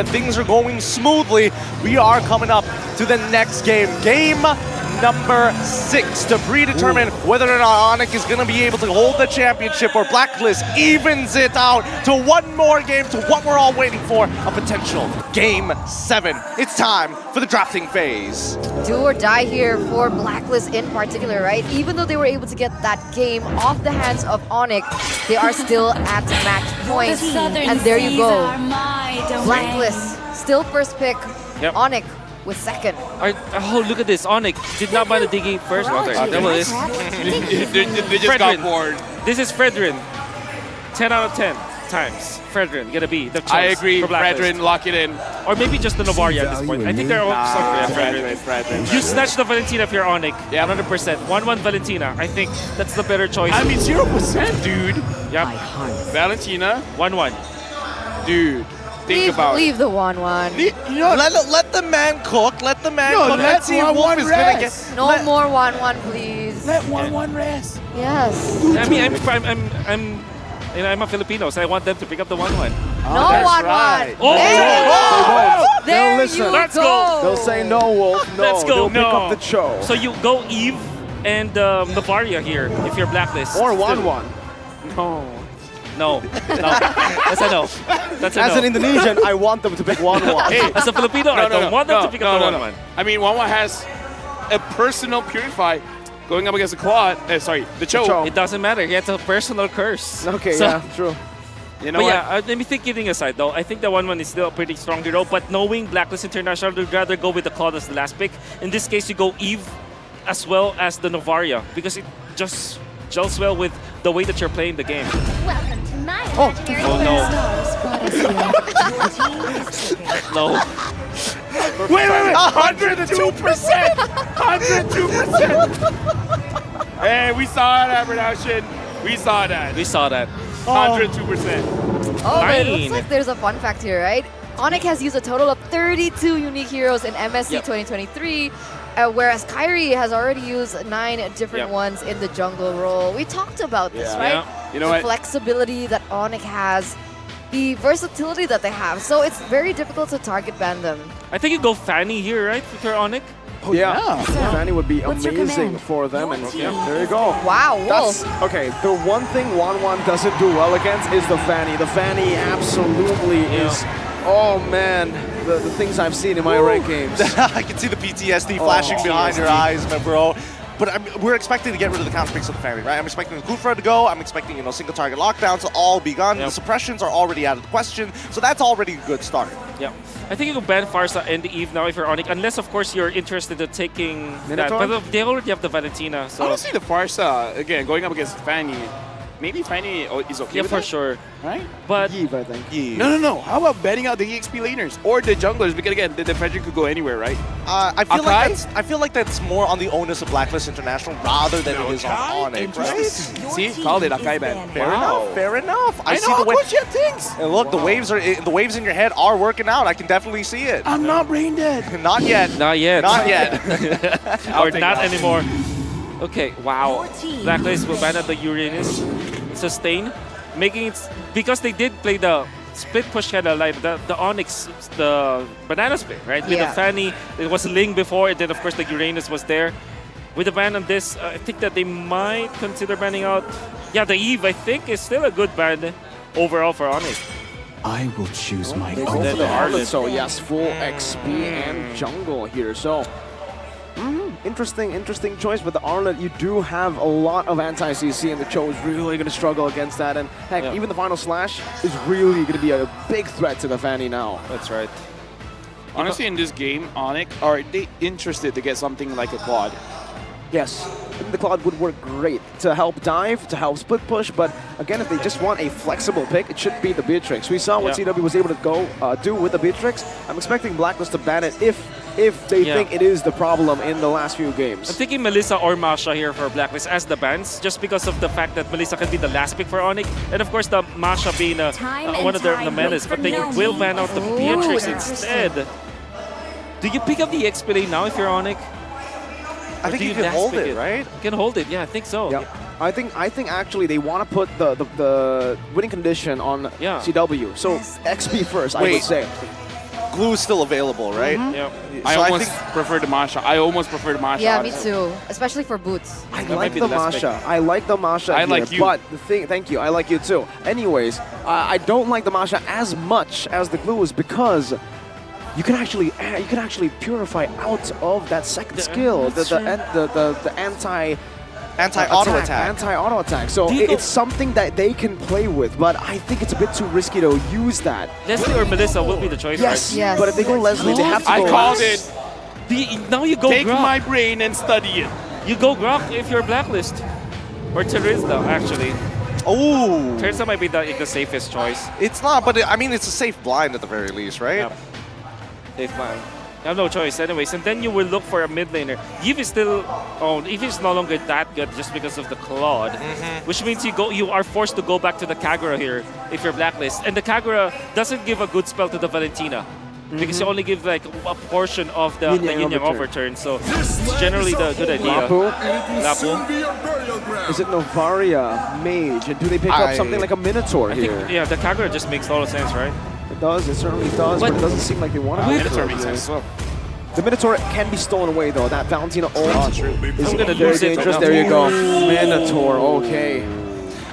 things are going smoothly. We are coming up to the next game. Game number 6 to predetermine whether or not ONIC is going to be able to hold the championship or Blacklist evens it out to one more game to what we're all waiting for, a potential Game 7. It's time for the drafting phase. Do or die here for Blacklist in particular, right? Even though they were able to get that game off the hands of ONIC, they are still at match point. And there you go. Blacklist, still first pick. Yep. ONIC with second. Oh, look at this. ONIC did not buy the Diggy first. Double this. They just got bored. This is Fredrin. 10 out of 10 times. Fredrin gonna be the choice. I agree. For Blacklist. Fredrin, lock it in. Or maybe just the Novaria at this point. I think they're all Fredrin. You snatch the Valentina if you're ONIC. Yeah, 100%. 1-1 Valentina. I think that's the better choice. I mean, 0%, dude. Yep. Valentina. 1-1. Dude. Think about leave the 1-1. Let the man cook. Let the man cook. Let's see if Wolf is going to get... No more 1-1, please. Let 1-1 rest. Yes. I mean, I'm a Filipino, so I want them to pick up the 1-1. No 1-1. Right. Oh! There They'll listen. you Let's go. go. They'll say no, Wolf. No, Let's go. they'll pick up the show. So you go Eve and Novaria here if you're Blacklist. Or 1-1. No. That's a no. That's a As no. an Indonesian, I want them to pick 1-1. Hey, As a Filipino, I don't want them to pick up the 1-1. I mean, 1-1 has a personal purify going up against the Claude. The Cho. It doesn't matter. He has a personal curse. Okay, So- yeah, true. You know But what? yeah, let me think kidding aside though. I think the 1-1 is still a pretty strong hero, but knowing Blacklist International, would rather go with the Claude as the last pick. In this case, you go Eve as well as the Novaria because it just gels well with the way that you're playing the game. Welcome to my Oh no. No. Wait. 102%. 102%. Hey, we saw that production. We saw that. We saw that. 102%. Oh, but it looks Nine. like there's a fun fact here, right? ONIC has used a total of 32 unique heroes in MSC Yep. 2023, whereas Kyrie has already used 9 different Yep. ones in the jungle role. We talked about this, Yeah. right? Yeah. You know the what? flexibility that ONIC has, the versatility that they have. So it's very difficult to target ban them. I think you go Fanny here, right? If you're ONIC. Oh, yeah. Fanny would be What's your amazing command? for them. And Your team there you go. Wow, That's Wolf. okay. The one thing 1-1 doesn't do well against is the Fanny. The Fanny absolutely is. Oh man, the things I've seen in my rankings. I can see the PTSD flashing behind your eyes, my bro. But we're expecting to get rid of the counter picks of the family, right? I'm expecting the Kufra to go. I'm expecting, single target lockdowns to all be gone. Yep. The suppressions are already out of the question. So that's already a good start. Yeah. I think you can ban Farsa and Eve now if you're ONIC, unless of course you're interested in taking that. Minotaur? But they already have the Valentina, so Honestly, the Farsa, again, going up against Fanny, maybe Fanny is okay yeah, with for that, sure. right? But Eve, I think. Yeah. No. How about betting out the EXP laners or the junglers? Because again, the Fredrin could go anywhere, right? I feel like that's more on the onus of Blacklist International rather than it is on ONIC, right? See, called it Akai ban. Fair enough. I see know, the way. coach, you have things. And look, the waves in your head are working out. I can definitely see it. I'm not brain dead. Not yet. not yet. Not yet. Or not that. anymore. Okay, wow. Your team Blacklist will ban out the Uranus. Sustain. Making it because they did play the split push kind of like the Onyx, the banana split, right? With the Yeah. Fanny, it was Ling before, and then of course the Uranus was there. With the ban on this, I think that they might consider banning out. Yeah, the Eve I think is still a good ban overall for Onyx. I will choose my They Oh, go then for the the Harlot, Harlot. so yes, full XP and jungle here. So, interesting choice. But the Arlet, you do have a lot of anti-CC, and the Cho is really going to struggle against that. And heck, Yeah. even the final slash is really going to be a big threat to the Fanny now. That's right. Honestly, in this game, ONIC, are they interested to get something like a quad? Yes, I think the Claude would work great to help dive, to help split push, but again, if they just want a flexible pick, it should be the Beatrix. We saw what Yeah. CW was able to do with the Beatrix. I'm expecting Blacklist to ban it if they Yeah. think it is the problem in the last few games. I'm thinking Melissa or Masha here for Blacklist as the bans, just because of the fact that Melissa can be the last pick for ONIC, and of course the Masha being one of the menace, but they will ban out the Beatrix instead. Do you pick up the XP lane now if you're ONIC? I think do you you can last hold pick it, right? You can hold it, yeah, I think so. Yeah, I think actually they want to put the winning condition on Yeah. CW. So XP first, I would Wait. say. glue is still available, right? Yeah. I So almost prefer the Masha. I almost prefer the Masha. Yeah, me honestly. too. Especially for boots. I That like might be the the last Masha. I like the Masha I here, like you. But the thing, thank you, I like you too. Anyways, I don't like the Masha as much as the glues because you can actually purify out of that second skill, the Anti-auto attack. anti-auto attack. So Do you it's something that they can play with, but I think it's a bit too risky to use that. Leslie or Melissa will be the choice, Yes, right? Yes. but if they go Leslie, they have to I go. called it. Now you go Take Grok. my brain and study it. You go Grok if you're Blacklist. Or Teresa, actually. Oh, Teresa might be the safest choice. it's not, but I mean, it's a safe blind at the very least, right? Yeah. Safe line. You have no choice anyways. And then you will look for a mid laner. Eve is still... Oh, Eve is no longer that good just because of the Claude. Which means you are forced to go back to the Kagura here if you're Blacklist. And the Kagura doesn't give a good spell to the Valentina. Because you only give like a portion of the Yin Yang overturn. So it's generally the good idea. Lapu. Lapu. Is it Novaria, Mage? And do they pick up something like a Minotaur I here? think, yeah, the Kagura just makes total sense, right? It does, it certainly does, but it doesn't seem like they want to go Minotaur for it makes here. sense as well. The Minotaur can be stolen away though. That Valentina ult is I'm gonna very lose it. dangerous. There you go. Minotaur, okay.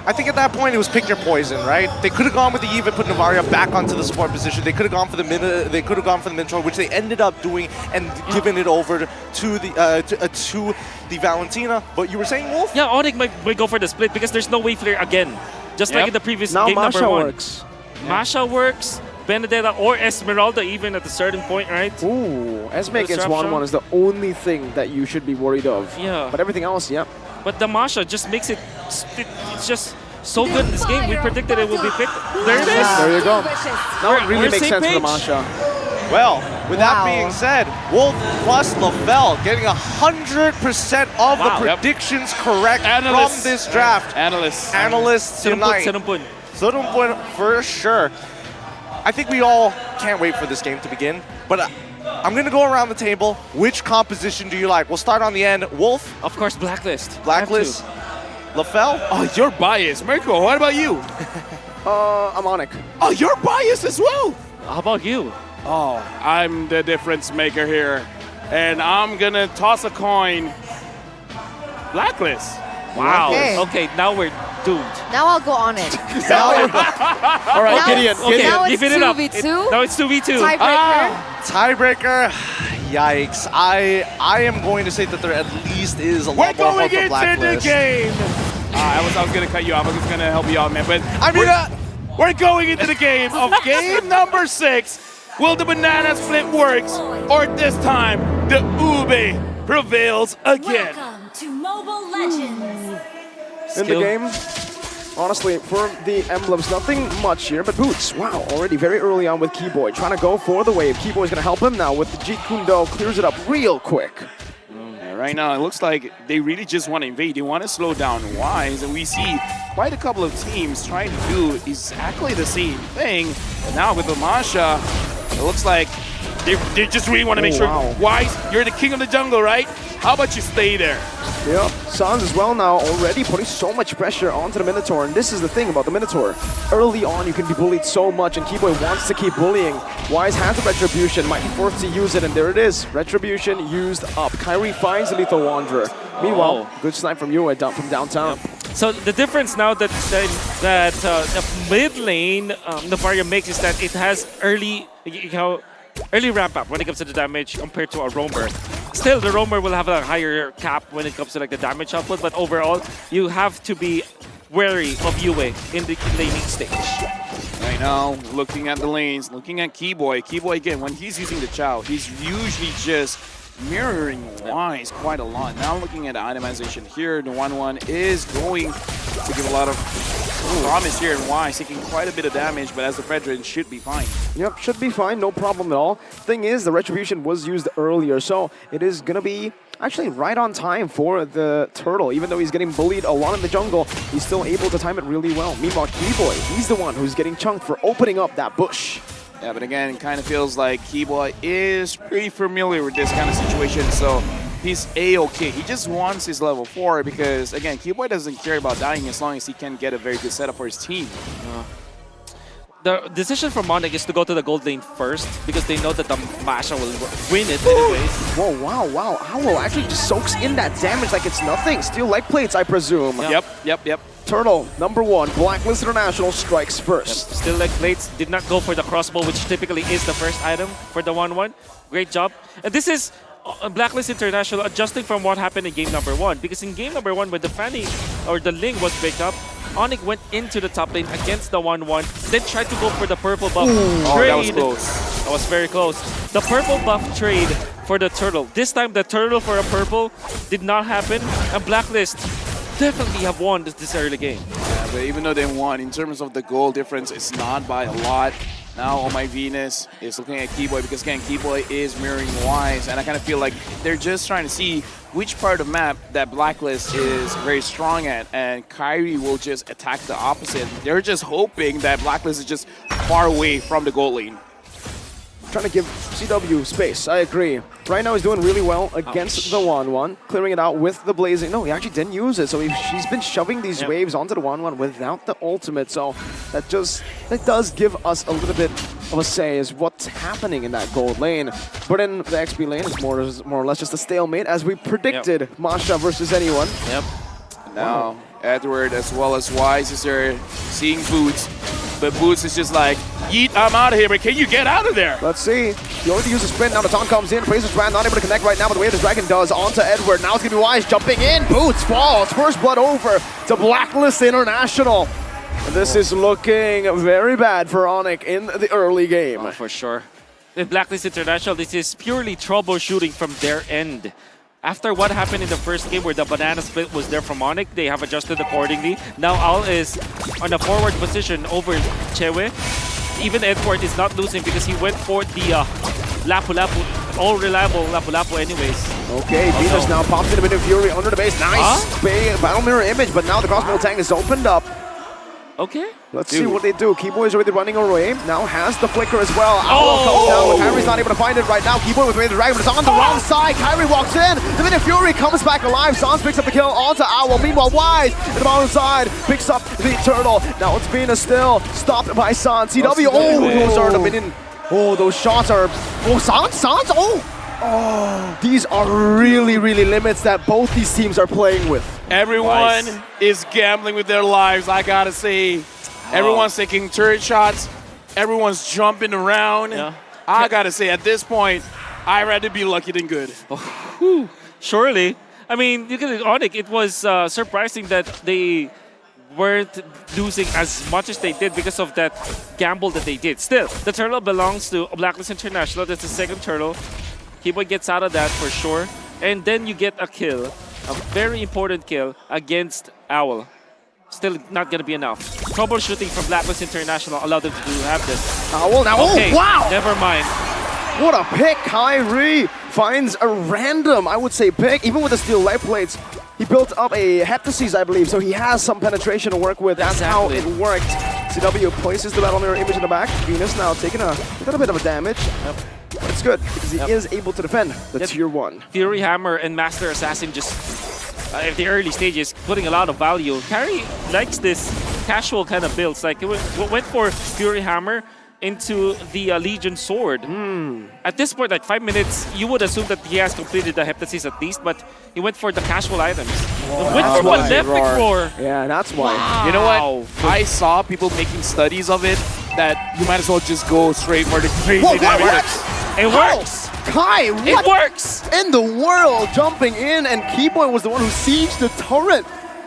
I think at that point it was pick your poison, right? They could have gone with the Eve and put Navaria back onto the support position. They could have gone for the Minotaur, which they ended up doing and giving it over to the Valentina. But you were saying, Wolf? Yeah, ONIC might go for the split because there's no wave flare again. Just like in the previous Now game Masha number 1. works. Masha works, Benedetta or Esmeralda even at a certain point, right? Ooh, Esme against Disruption. 1-1 is the only thing that you should be worried of. Yeah. But everything else, yeah. But the Masha just makes it, it's just so good in this game. We predicted it would be picked. There it is. There you go. Now it really We're makes same sense for the page. Masha. Well, with that Wow. being said, Wolf plus LaFell getting 100% of Wow. the predictions correct Analysts. from this draft. Analysts. Analysts tonight. Serumpun. Serumpun for sure. I think we all can't wait for this game to begin, but I'm going to go around the table. Which composition do you like? We'll start on the end. Wolf, Of course, Blacklist. Blacklist, LaFell. Oh, you're biased. Mirko, what about you? I'm ONIC. Oh, you're biased as well. How about you? Oh, I'm the difference maker here. And I'm going to toss a coin. Blacklist. Wow. Okay. Okay, now we're doomed. Now I'll go on it. All right, Now Gideon. it's- Okay, Now give it's it up. 2v2. Now it's 2v2. Tiebreaker. Tiebreaker. Yikes. I am going to say that there at least is a We're lot more going hope for into the Blacklist. game. I was going to cut you off. I was going to help you out, man. But I mean, we're going into the game of game number 6. Will the banana split works, or this time the Ube prevails again? Welcome to Mobile Legends. In the game, honestly, for the emblems, nothing much here, but Boots, wow, already very early on with Keyboy, trying to go for the wave. Keyboy's going to help him now with the Jeet Kune Do, clears it up real quick. Yeah, right now, it looks like they really just want to invade. They want to slow down Wise, and we see quite a couple of teams trying to do exactly the same thing. But now with the Masha, it looks like they just really want to make Oh, sure, wow. Wise, you're the king of the jungle, right? How about you stay there? Yep, Sans as well now, already putting so much pressure onto the Minotaur, and this is the thing about the Minotaur. Early on, you can be bullied so much, and Keyboy wants to keep bullying. Wise has the Retribution, might be forced to use it, and there it is. Retribution used up. Kyrie finds the Lethal Wanderer. Meanwhile, good snipe from you from downtown. So the difference now that the mid lane Navaria makes is that it has early ramp up when it comes to the damage compared to a roamer. Still, the roamer will have a higher cap when it comes to like the damage output, but overall, you have to be wary of Yue in the laning stage. Right now, looking at the lanes, looking at Keyboy. Keyboy, again, when he's using the Chow, he's usually just mirroring Wise quite a lot. Now looking at the itemization here, the 1-1 is going to give a lot of promise here, and Wise taking quite a bit of damage, but as the Fredrin should be fine. Yep, should be fine, no problem at all. Thing is, the Retribution was used earlier, so it is going to be actually right on time for the Turtle. Even though he's getting bullied a lot in the jungle, he's still able to time it really well. Meanwhile, Keyboy, he's the one who's getting chunked for opening up that bush. Yeah, but again, it kind of feels like Keyboy is pretty familiar with this kind of situation, so he's A-okay. He just wants his level 4 because, again, Keyboy doesn't care about dying as long as he can get a very good setup for his team. the decision from ONIC is to go to the gold lane first because they know that the Masha will win it anyways. Whoa, wow. Owl actually just soaks in that damage like it's nothing. Steel leg plates, I presume. Yep. Turtle, number 1, Blacklist International strikes first. Still leg plates did not go for the crossbow, which typically is the first item for the 1-1. Great job. And this is Blacklist International adjusting from what happened in game number 1. Because in game number 1, when the Fanny or the Ling was picked up, ONIC went into the top lane against the 1-1, then tried to go for the purple buff trade. That was close. That was very close. The purple buff trade for the turtle. This time, the turtle for a purple did not happen, and Blacklist definitely have won this early game. Yeah, but even though they won, in terms of the goal difference, it's not by a lot. Now, Oh My Venus is looking at Keyboy because, again, Keyboy is mirroring Wise, and I kind of feel like they're just trying to see which part of map that Blacklist is very strong at, and Kyrie will just attack the opposite. They're just hoping that Blacklist is just far away from the gold lane. Trying to give CW space, I agree. Right now he's doing really well against the 1-1, clearing it out with the blazing. No, he actually didn't use it, so she's been shoving these waves onto the 1-1 without the ultimate, so that does give us a little bit of a say as what's happening in that gold lane. But in the XP lane, it's more or less just a stalemate, as we predicted. Masha versus anyone. Yep. Now, Edward as well as Wise is there seeing Boots. But Boots is just like, yeet, I'm out of here, but can you get out of there? Let's see. He only used a sprint. Now the taunt comes in. Fraser's Brand not able to connect right now, but the way the Dragon does onto Edward. Now it's going to be Wise jumping in. Boots falls. First blood over to Blacklist International. And this is looking very bad for ONIC in the early game. Oh, for sure. In Blacklist International, this is purely troubleshooting from their end. After what happened in the first game where the banana split was there from ONIC, they have adjusted accordingly. Now Owl is on a forward position over Chewe. Even Edward is not losing because he went for the Lapu-Lapu, all reliable Lapu-Lapu anyways. Okay, Venus now pops in a bit of Fury under the base. Nice battle mirror image, but now the crossbow tank is opened up. Okay. Let's see what they do. Keyboy is already running away. Now has the flicker as well. Owl comes down, but Kyrie's not able to find it right now. Keyboy with the Dragon, but it's on the wrong side. Kyrie walks in. The minute Fury comes back alive. Sans picks up the kill onto Owl. Meanwhile, Wise in the bottom side picks up the turtle. Now it's Venus still stopped by Sans. CW. Oh, those are the minion. Oh, those shots are. Oh, Sans. Oh, these are really limits that both these teams are playing with. Everyone is gambling with their lives, I gotta say. Everyone's taking turret shots. Everyone's jumping around. Yeah. I gotta say, at this point, I'd rather be lucky than good. Surely. I mean, you can ONIC, it was surprising that they weren't losing as much as they did because of that gamble that they did. Still, the turtle belongs to Blacklist International. That's the second turtle. Keyboy gets out of that for sure. And then you get a kill, a very important kill against Owl. Still not going to be enough. Troubleshooting from Blacklist International allowed them to have this. Owl now. Okay, Oh, wow! never mind. What a pick. Kyrie finds a random, I would say, pick. Even with the steel light plates, he built up a heptasis, I believe, so he has some penetration to work with. That's how it worked. CW places the battle mirror image in the back. Venus now taking a little bit of a damage. Yep. It's good, because he is able to defend the tier 1. Fury Hammer and Master Assassin just, at the early stages, putting a lot of value. Kyrie likes this casual kind of builds. Like, it went for Fury Hammer into the Legion Sword. At this point, like 5 minutes, you would assume that he has completed the heptasis at least, but he went for the casual items. Went for Malefic Roar. Yeah, that's why. Wow. You know what? I saw people making studies of it that you might as well just go straight for the crazy damage. It works! Kai, what It works! in the world? Jumping in, and Keyboy was the one who sieged the turret.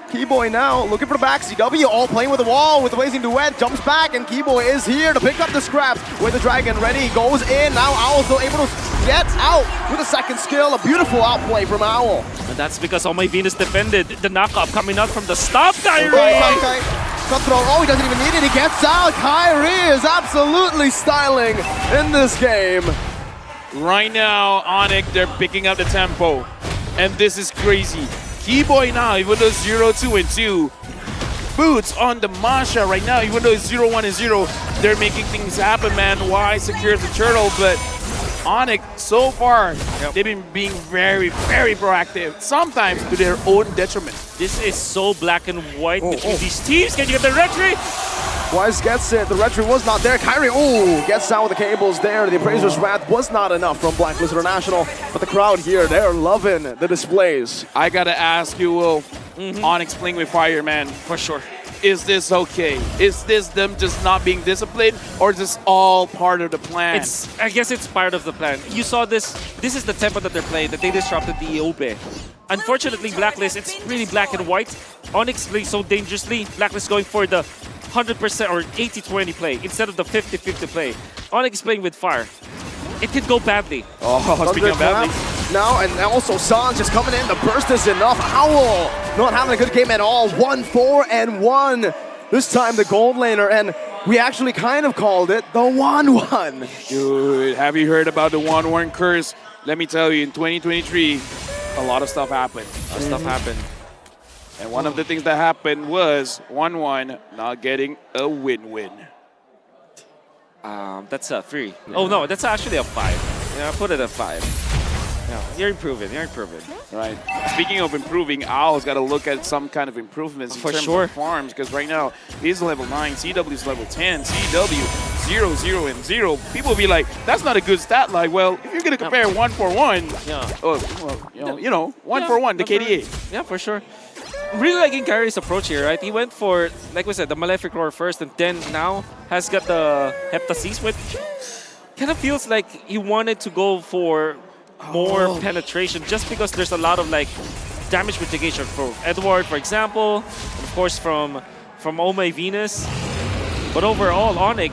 Keyboy now looking for the back. CW all playing with the wall with the blazing duet. Jumps back, and Keyboy is here to pick up the scraps with the dragon ready. Goes in. Now Owl still able to get out with a second skill. A beautiful outplay from Owl. And that's because Oh My Venus defended the knockup coming out from the stop, Kyrie! Oh, he doesn't even need it. He gets out. Kyrie is absolutely styling in this game. Right now, ONIC, they're picking up the tempo. And this is crazy. Keyboy now, even though 0-2 and 2. Boots on the Masha right now, even though it's 0-1 and 0. They're making things happen, man. Wise secures the turtle, but ONIC, so far, they've been being very proactive. Sometimes to their own detriment. This is so black and white between these teams. Can you get the retry? Wise gets it. The retro was not there. Kyrie, ooh, gets out with the cables there. The Appraiser's Wrath was not enough from Blacklist International. But the crowd here, they're loving the displays. I gotta ask you, Will, ONIC playing with fire, man. For sure. Is this okay? Is this them just not being disciplined, or is this all part of the plan? I guess it's part of the plan. You saw this. This is the tempo that they're playing, that they disrupted the Iobe. Unfortunately, Blacklist, it's really black and white. ONIC plays so dangerously. Blacklist going for the 100% or 80-20 play instead of the 50-50 play. ONIC is playing with fire. It could go badly. Oh, speaking of badly. Now, and also Sans just coming in. The burst is enough. Owl not having a good game at all. 1-4-1. This time the gold laner, and we actually kind of called it the 1-1. Dude, have you heard about the 1-1 curse? Let me tell you, in 2023, a lot of stuff happened. And one of the things that happened was 1-1 not getting a win-win. That's a 3. Yeah. Oh no, that's actually a 5. Yeah, put it at 5. Yeah, you're improving. Right. Speaking of improving, Owl's got to look at some kind of improvements in terms of farms, because right now he's level 9, CW's level 10, CW 0, 0, and 0. People will be like, that's not a good stat line. Well, if you're going to compare 1-4-1, you know, 1-4-1, the KDA. Yeah, for sure. I'm really liking Kyrie's approach here, right? He went for, like we said, the Malefic Roar first, and then now has got the Heptasis, which kind of feels like he wanted to go for more penetration, just because there's a lot of like damage mitigation for Edward, for example, and of course from Oh My Venus. But overall, ONIC,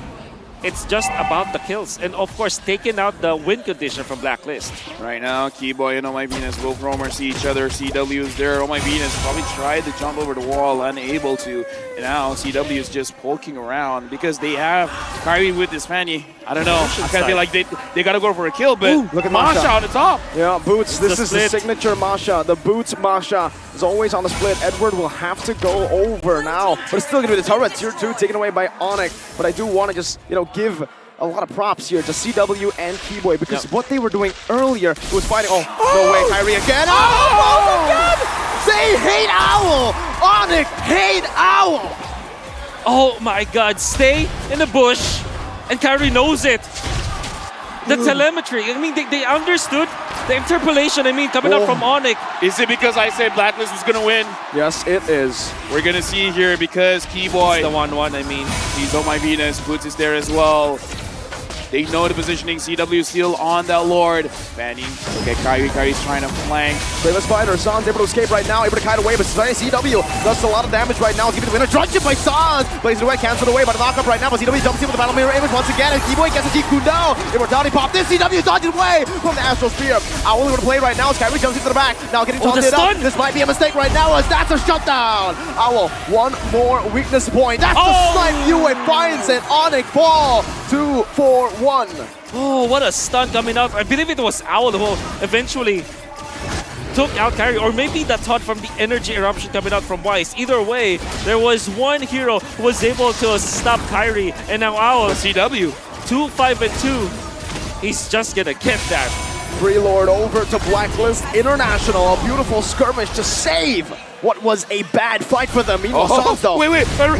it's just about the kills, and of course taking out the win condition from Blacklist. Right now, Keyboy and Oh My Venus, Wolf Roamer see each other. CW is there. Oh My Venus probably tried to jump over the wall, unable to. And now CW is just poking around because they have Kyrie with his Fanny. I don't know. I kind of feel like they got to go for a kill, but look at Masha on the top. Yeah, Boots. This is the split. signature Masha. The Boots Masha is always on the split. Edward will have to go over now, but it's still going to be the turret. Tier 2 taken away by ONIC. But I do want to just, give a lot of props here to CW and Keyboy, because what they were doing earlier was fighting. Oh, no way, Kyrie again. Oh, again! They hate Owl! ONIC hate Owl! Oh my god, stay in the bush, and Kyrie knows it. The telemetry, I mean, they understood the interpolation, coming up from ONIC. Is it because I said Blacklist was going to win? Yes, it is. We're going to see here because Keyboy, The 1-1, he's Oh My Venus, Boots is there as well. They know the positioning. CW still on that Lord. Fanny, look at Kyrie. Kyrie's trying to flank. Brave Spider. Sans able to escape right now, able to kite away, but CW does a lot of damage right now. He's giving the winner. Drudge it by Sans. Blazing away, canceled away by the knockup right now, but CW jumps in with the battle mirror image once again, and Keyboy gets a G-Kundo. Immortality pop. This CW dodged away from the Astral Spear. Owl going to play right now as Kyrie jumps into the back. Now getting taunted up. This might be a mistake right now as that's a shutdown. Owl, one more weakness point. That's the snipe view, and finds it. ONIC fall 2-4-1. Oh, what a stun coming out. I believe it was Owl who eventually took out Kyrie, or maybe that taunt from the energy eruption coming out from Wise. Either way, there was one hero who was able to stop Kyrie, and now Owl, CW, 2-5-2. He's just gonna get that. Free Lord over to Blacklist International. A beautiful skirmish to save what was a bad fight for them. Meanwhile, Sans though. Wait. Sans,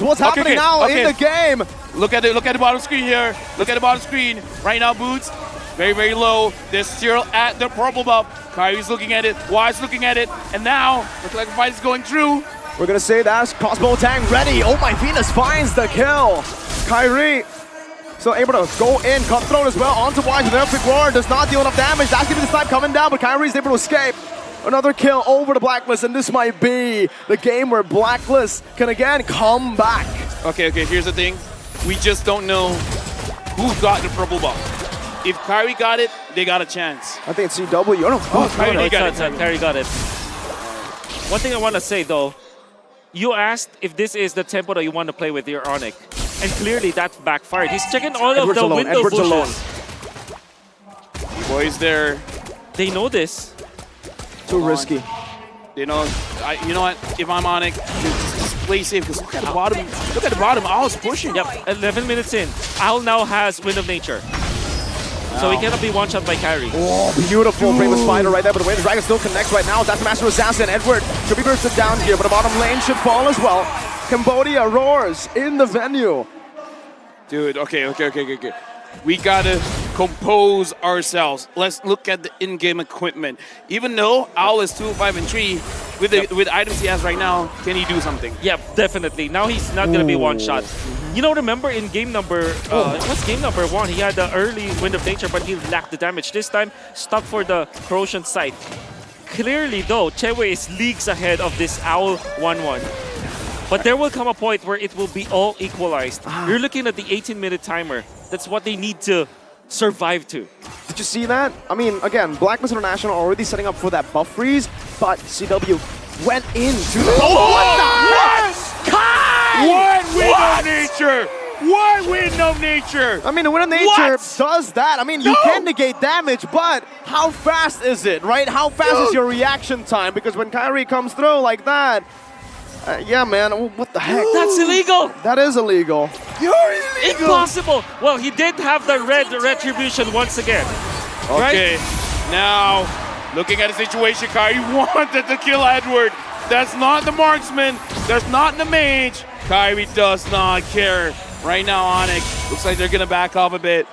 what's happening now in the game? Look at the bottom screen here. Look at the bottom screen. Right now, Boots, very, very low. They're still at the purple buff. Kyrie's looking at it. Wise looking at it. And now, looks like the fight is going through. We're going to say that's Crossbow Tang ready. Oh My Venus finds the kill. Kyrie still able to go in. Cutthroat as well. Onto Wise with Epic Roar. Does not deal enough damage. That's going to be the snipe coming down, but Kyrie's able to escape. Another kill over to Blacklist, and this might be the game where Blacklist can again come back. Okay, here's the thing. We just don't know who got the purple buff. If Kyrie got it, they got a chance. I think it's CW. Kyrie got it. Kyrie got it. One thing I want to say though, you asked if this is the tempo that you want to play with your ONIC, and clearly that backfired. He's checking all of the window bushes. Boys there. They know this. Too risky. You know what? If I'm ONIC, just play safe. Because look at the bottom. Look at the bottom. Owl's pushing. Yep. 11 minutes in. Owl now has Wind of Nature. So he cannot be one-shot by Kyrie. Oh, beautiful Brave Spider right there, but the way the Dragon still connects right now. That's Master Assassin. Edward should be bursted down here, but the bottom lane should fall as well. Cambodia roars in the venue. Dude, okay. We gotta compose ourselves. Let's look at the in-game equipment. Even though Owl is 2-5-3, with the items he has right now, can he do something? Yeah, definitely. Now he's not gonna be one shot. You know, remember in game number, it was game number 1, he had the early Wind of Nature, but he lacked the damage. This time, stuck for the Corrosion Sight. Clearly though, Chewe is leagues ahead of this Owl 1-1. But there will come a point where it will be all equalized. You're looking at the 18-minute timer. That's what they need to survive to. Did you see that? I mean, again, Blacklist International already setting up for that buff freeze, but CW went into the... What wind of nature? What wind of nature? I mean, the Wind of Nature does that. I mean, you can negate damage, but how fast is it, right? How fast is your reaction time? Because when Kyrie comes through like that, yeah, man, what the heck? That's illegal! That is illegal. You're illegal! Impossible! Well, he did have the red retribution once again. Okay, now, looking at the situation, Kyrie wanted to kill Edward. That's not the marksman. That's not the mage. Kyrie does not care. Right now, ONIC, looks like they're going to back off a bit.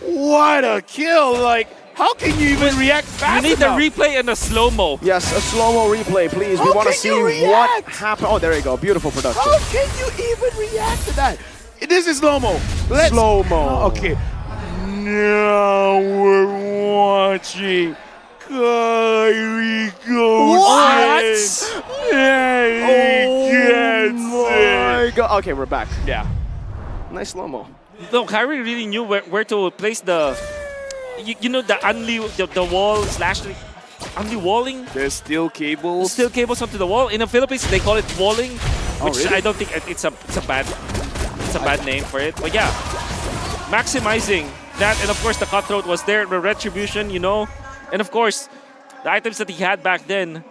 What a kill! Like, how can you even react fast You need enough? the replay and the slow-mo. Yes, a slow-mo replay, please. We How want to can see you what react? happened. Oh, there you go. Beautiful production. How can you even react to that? This is slow-mo. Let's... Slow-mo. Okay. Now we're watching Kyrie goes What? Yeah, my God. Okay, we're back. Yeah. Nice slow-mo. No, Kyrie really knew where to place the... You know, the wall slash... Unli-walling? There's still cables. Still cables onto the wall. In the Philippines, they call it walling, which really? I don't think it's a bad name for it. But yeah, maximizing that, and of course the cutthroat was there, the retribution, you know, and of course the items that he had back then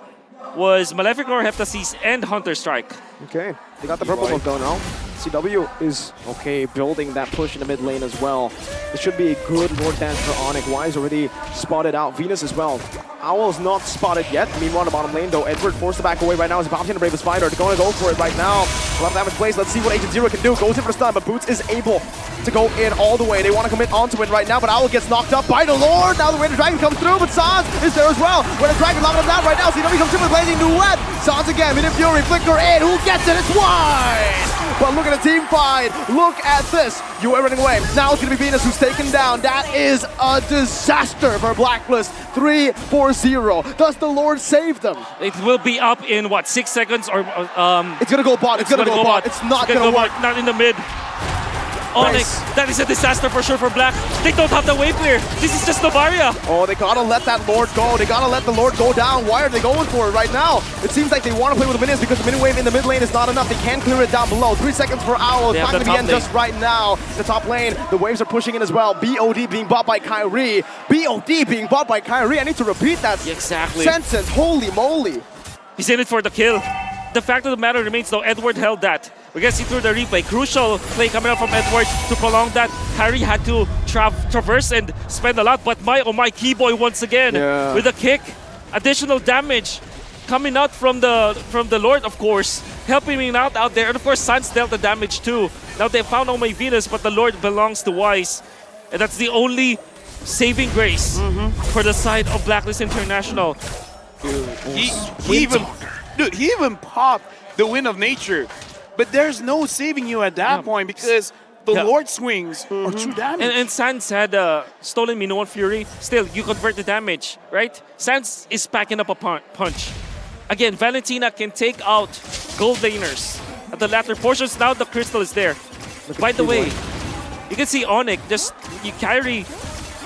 was Malefic Roar, Heptasis, and Hunter Strike. Okay, they got the purple buff though now. CW is, okay, building that push in the mid lane as well. This should be a good Lord Dance for ONIC. Wise already spotted out. Venus as well. Owl's not spotted yet. Meanwhile, the bottom lane though, Edward forced to back away right now. Is Bounty and the Bravest Fighter. They're going to go for it right now. A lot of damage placed. Let's see what Agent Zero can do. Goes in for the stun, but Boots is able to go in all the way. They want to commit onto it right now, but Owl gets knocked up by the Lord. Now the Rated Dragon comes through, but Sans is there as well. Rated Dragon locking him down right now. CW comes in with Blazing Duet. Sans again, Minute Fury, Flicker in. Who gets it? It's wide! But look at the team fight. Look at this. You are running away. Now it's going to be Venus who's taken down. That is a disaster for Blacklist. 3-4-0. Does the Lord save them? It will be up in what, 6 seconds or It's going to go bot. It's going to go bot. It's not going to work. Bot, not in the mid. ONIC, that is a disaster for sure for Black. They don't have the wave clear. This is just Novaria. Oh, they gotta let that Lord go. They gotta let the Lord go down. Why are they going for it right now? It seems like they want to play with the minions because the mini wave in the mid lane is not enough. They can clear it down below. 3 seconds for Owl. It's not going to be end just right now. The top lane, the waves are pushing in as well. BOD being bought by Kyrie. BOD being bought by Kyrie. I need to repeat that sentence. Holy moly. He's in it for the kill. The fact of the matter remains though, Edward held that. We can see through the replay. Crucial play coming out from Edward to prolong that. Kyrie had to traverse and spend a lot, but oh my, Keyboy once again with a kick. Additional damage coming out from the Lord, of course, helping him out there. And of course, Sans dealt the damage too. Now they found Oh my Venus, but the Lord belongs to Wise. And that's the only saving grace for the side of Blacklist International. Dude, he even popped the Wind of Nature. But there's no saving you at that point because the Lord swings are true damage. And Sans had stolen Minoan Fury. Still, you convert the damage, right? Sans is packing up a punch. Again, Valentina can take out gold laners at the latter portions. Now the crystal is there. By the way, you can see ONIC, Kyrie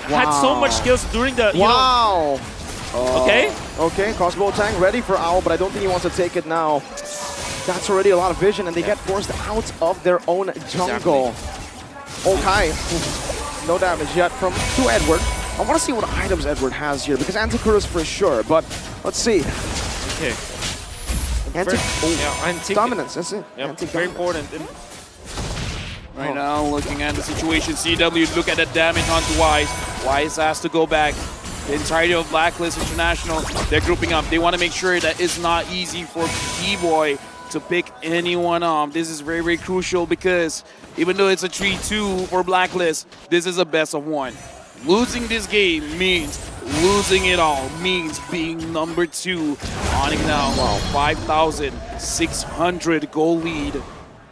had so much skills during the, Okay, crossbow tank ready for Owl, but I don't think he wants to take it now. That's already a lot of vision, and they get forced out of their own jungle. Okay, no damage yet to Edward. I want to see what items Edward has here, because Antiquatus for sure, but let's see. Okay. Antique dominance, that's it. Yep, very important. Right now, looking at the situation, CW, look at the damage onto Wise. Wise has to go back. The entirety of Blacklist International, they're grouping up. They want to make sure that it's not easy for B-Boy to pick anyone off. This is very, very crucial because even though it's a 3-2 for Blacklist, this is a best of one. Losing this game means losing it all, means being number 2. ONIC now, 5,600 goal lead.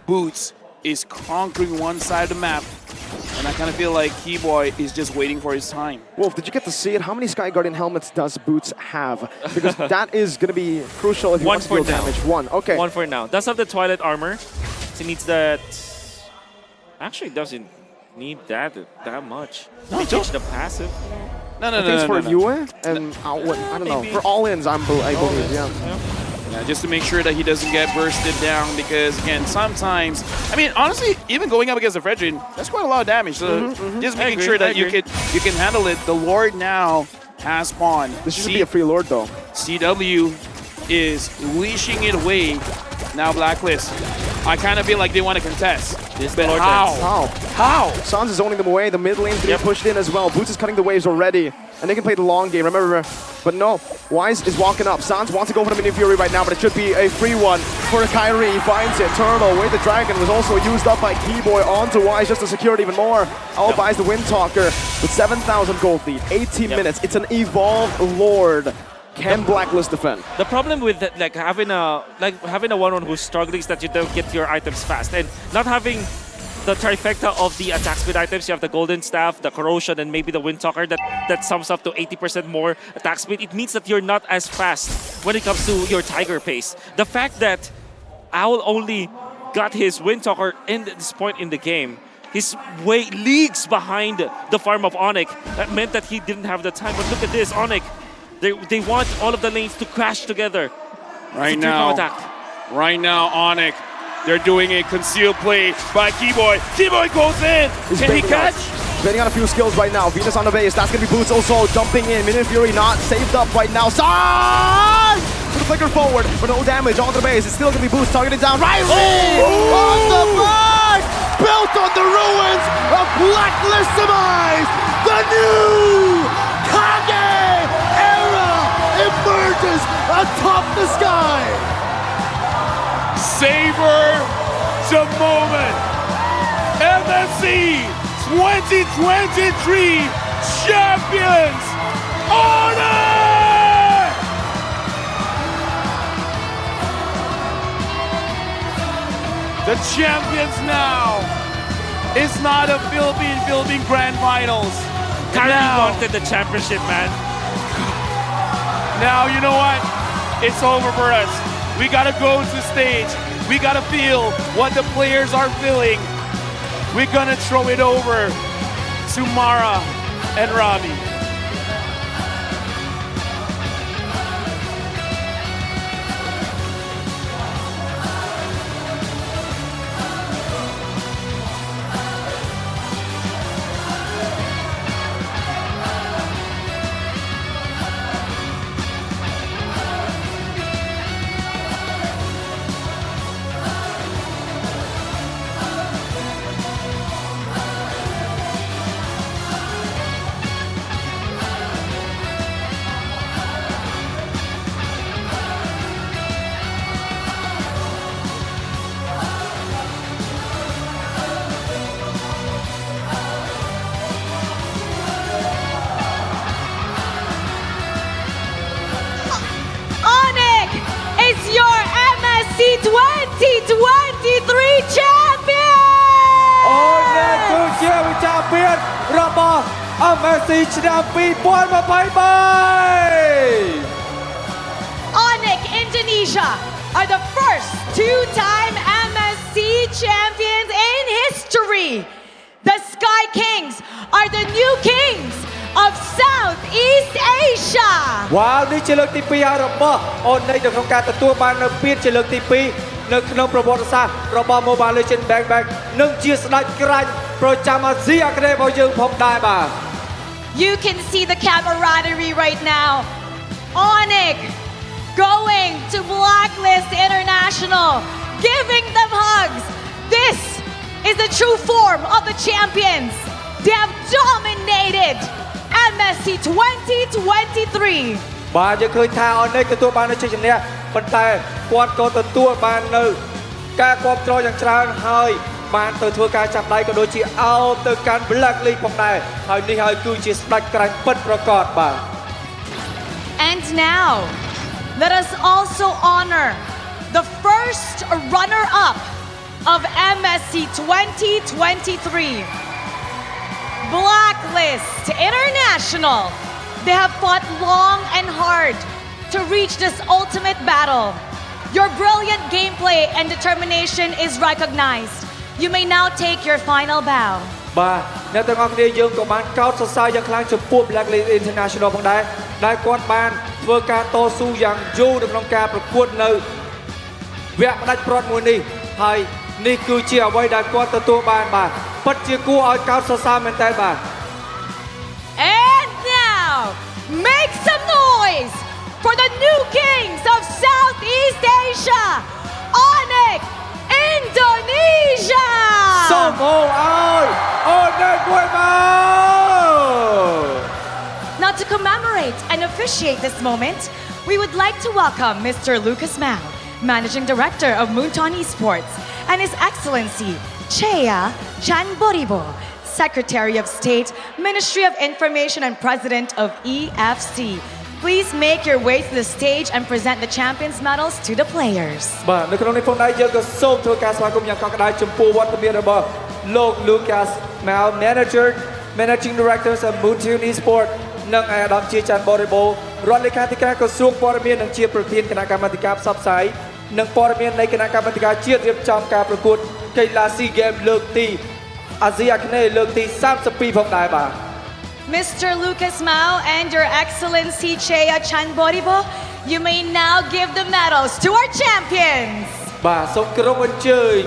Boots is conquering one side of the map. And I kind of feel like Keyboy is just waiting for his time. Wolf, did you get to see it? How many Sky Guardian helmets does Boots have? Because that is going to be crucial if he wants to deal damage. One, okay. One for now. Does have the Twilight armor. He needs that. Actually, doesn't need that much. He changed the passive. No, Things for Yue and I don't know. For all-ins, I believe, yeah. Yeah, just to make sure that he doesn't get bursted down because, again, sometimes, I mean, honestly, even going up against the Fredrin, that's quite a lot of damage. So just making sure that you can handle it. The Lord now has spawned. This should be a free Lord, though. CW is leashing it away. Now Blacklist. I kind of feel like they want to contest. But how? Sans is owning them away. The mid lane's getting pushed in as well. Boots is cutting the waves already. And they can play the long game, remember. But no, Wise is walking up. Sans wants to go for the Mini Fury right now, but it should be a free one for Kyrie. He finds it. Turtle, Way the Dragon was also used up by Keyboy onto Wise just to secure it even more. All buys the Windtalker with 7,000 gold lead, 18 minutes. It's an evolved Lord. Can Blacklist defend? The problem with like having a one-on who's struggling is that you don't get your items fast, and not having the trifecta of the attack speed items. You have the Golden Staff, the Corrosion, and maybe the Windtalker that sums up to 80% more attack speed. It means that you're not as fast when it comes to your Tiger pace. The fact that Owl only got his Windtalker in this point in the game, he's way leagues behind the farm of ONIC. That meant that he didn't have the time. But look at this, ONIC. They want all of the lanes to crash together. Right now, ONIC, they're doing a concealed play by Keyboy. Keyboy goes in. Can he catch? Betting on a few skills right now. Venus on the base. That's going to be Boots also jumping in. Minion Fury not saved up right now. Side! With the flicker forward, but no damage on the base. It's still going to be Boots targeting down. Riley! On the back! Built on the ruins of Blacklist demise. The new Kage era emerges atop the sky. Savor the moment. MSC 2023 champions. ONIC! The champions now. It's not a Philippine Grand Finals. Kyrie wanted the championship, man. Now, you know what? It's over for us. We gotta go to stage. We gotta feel what the players are feeling. We're gonna throw it over to Mara and Robbie. ONIC is your MSC 2023 champion! ONIC គឺជាវិចាពៀនរបស់ MSC ឆ្នាំ2023 ONIC Indonesia are the first two-time MSC champions in history. The Sky Kings are the new kings of Southeast Asia. វ៉ាវនេះជាលើកទី2ហើយរបស់ ONIC នៅក្នុងការទទួលបាននៅពានជាលើកទី2នៅក្នុងប្រវត្តិសាស្ត្ររបស់ Mobile Legends Bang Bang និងជាស្ដេចក្រាញ់ប្រចាំអាស៊ីអាគ្នេយ៍របស់យើងផងដែរបាទ You can see the camaraderie right now. ONIC going to Blacklist International, giving them hugs. This is the true form of the champions. They have dominated MSC 2023. បាទយើងឃើញថា ONIC ទទួលបាននូវជ័យជំនះ ប៉ុន្តែគាត់ក៏ទទួលបាននៅការគាំទ្រយ៉ាងច្រើនហើយបានទៅធ្វើការចាប់ដៃក៏ដូចជាអោនទៅកាន់ Blacklist ផងដែរហើយនេះហើយគឺជាស្ដេចក្រាញ់ពិតប្រាកដបាទ And now, let us also honor the first runner-up of MSC 2023, Blacklist International. They have fought long and hard to reach this ultimate battle. Your brilliant gameplay and determination is recognized. You may now take your final bow. បាទអ្នកទាំងអស់គ្នាយើងក៏បានកោតសរសើរយ៉ាងខ្លាំងចំពោះ Blacklist International ផងដែរដែលគាត់បានធ្វើការតស៊ូយ៉ាងយូរនៅក្នុងការប្រកួតនៅវគ្គផ្ដាច់ព្រ័ត្រមួយនេះហើយនេះគឺជាអ្វីដែលគាត់ទទួលបានបាទពិតជាគួរឲ្យកោតសរសើរមែនតើបាទ And now, make some noise for the new kings of Southeast Asia, ONIC Indonesia! សូមឲ្យអូនអ្នកមួយមក Now to commemorate and officiate this moment, we would like to welcome Mr. Lucas Mao, Managing Director of Moonton Esports, and His Excellency Chea Chanboribo, Secretary of State, Ministry of Information and President of EFC. Please make your way to the stage and present the champions medals to the players. បាទនៅក្នុងនេះផងដែរយើងក៏សូមធ្វើការស្វាគមន៍យ៉ាងកក់ក្ដៅចំពោះវត្តមានរបស់លោក Lucas Mao, Managing Director of Moonton Esports និងអាដាមជាច័ន្ទបរិបូរណ៍រដ្ឋលេខាធិការក្រសួងព័ត៌មាននិងជាប្រធានគណៈកម្មាធិការផ្សព្វផ្សាយនិងព័ត៌មាននៃគណៈកម្មាធិការជាតិរៀបចំការប្រកួតកីឡាស៊ីហ្គេមលើកទីអាស៊ីអាគ្នេយ៍លើកទី32ផងដែរបាទ Mr. Lucas Mao and Your Excellency Chea Chanboribo, you may now give the medals to our champions. បាទសូមគោរពអញ្ជើញ